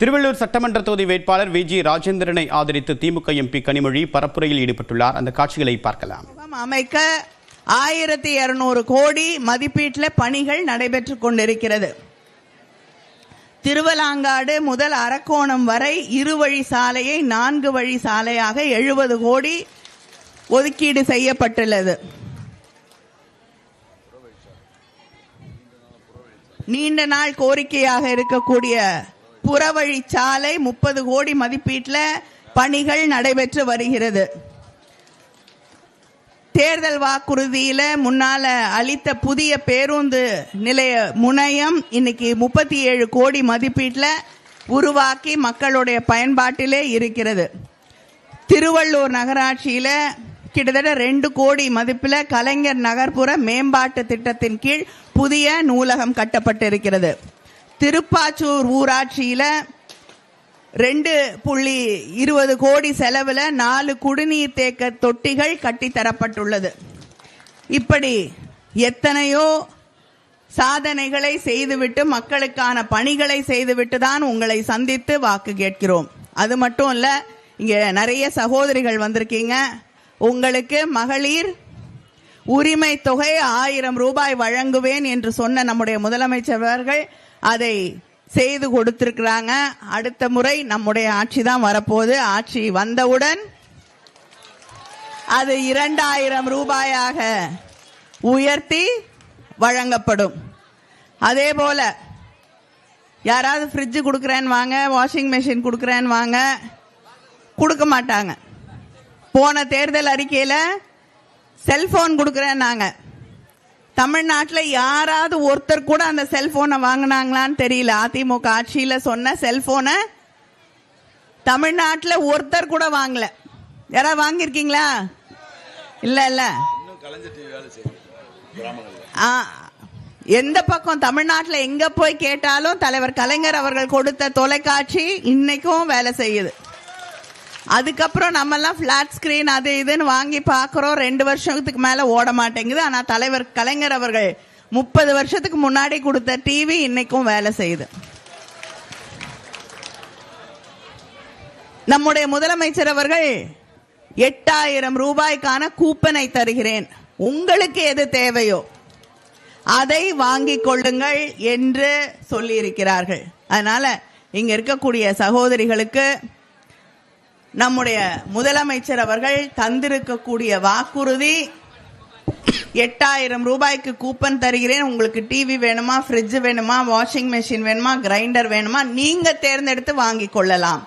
திருவள்ளூர் சட்டமன்ற தொகுதி வேட்பாளர் விஜி ராஜேந்திரனை ஆதரித்து திமுக எம்பி கனிமொழி பரப்புரையில் ஈடுபட்டுள்ளார். அந்த காட்சிகளை பார்க்கலாம். அமைக்க 1200 கோடி மதிப்பீட்டில் பணிகள் நடைபெற்றுக் கொண்டிருக்கிறது. திருவலாங்காடு முதல் அரக்கோணம் வரை 2 வழி சாலையை 4 வழி சாலையாக 70 கோடி ஒதுக்கீடு செய்யப்பட்டுள்ளது. நீண்ட நாள் கோரிக்கையாக இருக்கக்கூடிய புறவழிச்சாலை 30 கோடி மதிப்பீட்டில் பணிகள் நடைபெற்று வருகிறது. தேர்தல் வாக்குறுதியில முன்னால அளித்த புதிய பேருந்து நிலைய முனையம் இன்னைக்கு 37 கோடி மதிப்பீட்டில் உருவாக்கி மக்களுடைய பயன்பாட்டிலே இருக்கிறது. திருவள்ளூர் நகராட்சியில கிட்டத்தட்ட 2 கோடி மதிப்பில் கலைஞர் நகர்ப்புற மேம்பாட்டு திட்டத்தின் கீழ் புதிய நூலகம் கட்டப்பட்டிருக்கிறது. திருப்பாச்சூர் ஊராட்சியில 2.20 கோடி செலவில் 4 குடிநீர் தேக்க தொட்டிகள் கட்டித்தரப்பட்டுள்ளது. இப்படி எத்தனையோ சாதனைகளை செய்துவிட்டு மக்களுக்கான பணிகளை செய்துவிட்டு தான் உங்களை சந்தித்து வாக்கு கேட்கிறோம். அது மட்டும் இல்ல, இங்க நிறைய சகோதரிகள் வந்திருக்கீங்க. உங்களுக்கு மகளிர் உரிமை தொகை 1000 ரூபாய் வழங்குவேன் என்று சொன்ன நம்முடைய முதலமைச்சர் அவர்கள் அதை செய்து கொடுத்திருக்கிறாங்க. அடுத்த முறை நம்முடைய ஆட்சி தான் வரப்போகுது. ஆட்சி வந்தவுடன் அது 2000 ரூபாயாக உயர்த்தி வழங்கப்படும். அதே போல யாராவது ஃப்ரிட்ஜ் கொடுக்குறேன்னு வாங்க, வாஷிங் மெஷின் கொடுக்குறேன்னு வாங்க, கொடுக்க மாட்டாங்க. போன தேர்தல் அறிக்கையில் செல்போன் கொடுக்குறேன்னாங்க. தமிழ்நாட்டில் யாராவது ஒருத்தர் கூட அந்த செல்போனை வாங்கினாங்களான்னு தெரியல. அதிமுக ஆட்சியில் சொன்ன செல்போனை தமிழ்நாட்டில் ஒருத்தர் கூட வாங்கல. யாராவது வாங்கியிருக்கீங்களா? இல்ல. எந்த பக்கம் தமிழ்நாட்டில் எங்க போய் கேட்டாலும் தலைவர் கலைஞர் அவர்கள் கொடுத்த தொலைக்காட்சி இன்னைக்கும் வேலை செய்யுது. அதுக்கப்புறம் நம்ம எல்லாம் பிளாட் ஸ்கிரீன் அது இதுன்னு வாங்கி பார்க்கிறோம். 2 வருஷத்துக்கு மேல ஓட மாட்டேங்குது. ஆனா தலைவர் கலைஞர் அவர்கள் 30 வருஷத்துக்கு முன்னாடி கொடுத்த டிவி இன்னைக்கும் வேலை செய்யுது. நம்முடைய முதலமைச்சர் அவர்கள் 8000 ரூபாய்க்கான கூப்பனை தருகிறேன், உங்களுக்கு எது தேவையோ அதை வாங்கிக் கொள்ளுங்கள் என்று சொல்லி இருக்கிறார்கள். அதனால இங்க இருக்கக்கூடிய சகோதரிகளுக்கு நம்முடைய முதலமைச்சர் அவர்கள் தந்திருக்கக்கூடிய வாக்குறுதி 8000 ரூபாய்க்கு கூப்பன் தருகிறேன். உங்களுக்கு டிவி வேணுமா, ஃப்ரிட்ஜ் வேணுமா, வாஷிங் மெஷின் வேணுமா, கிரைண்டர் வேணுமா, நீங்க தேர்ந்தெடுத்து வாங்கிக் கொள்ளலாம்.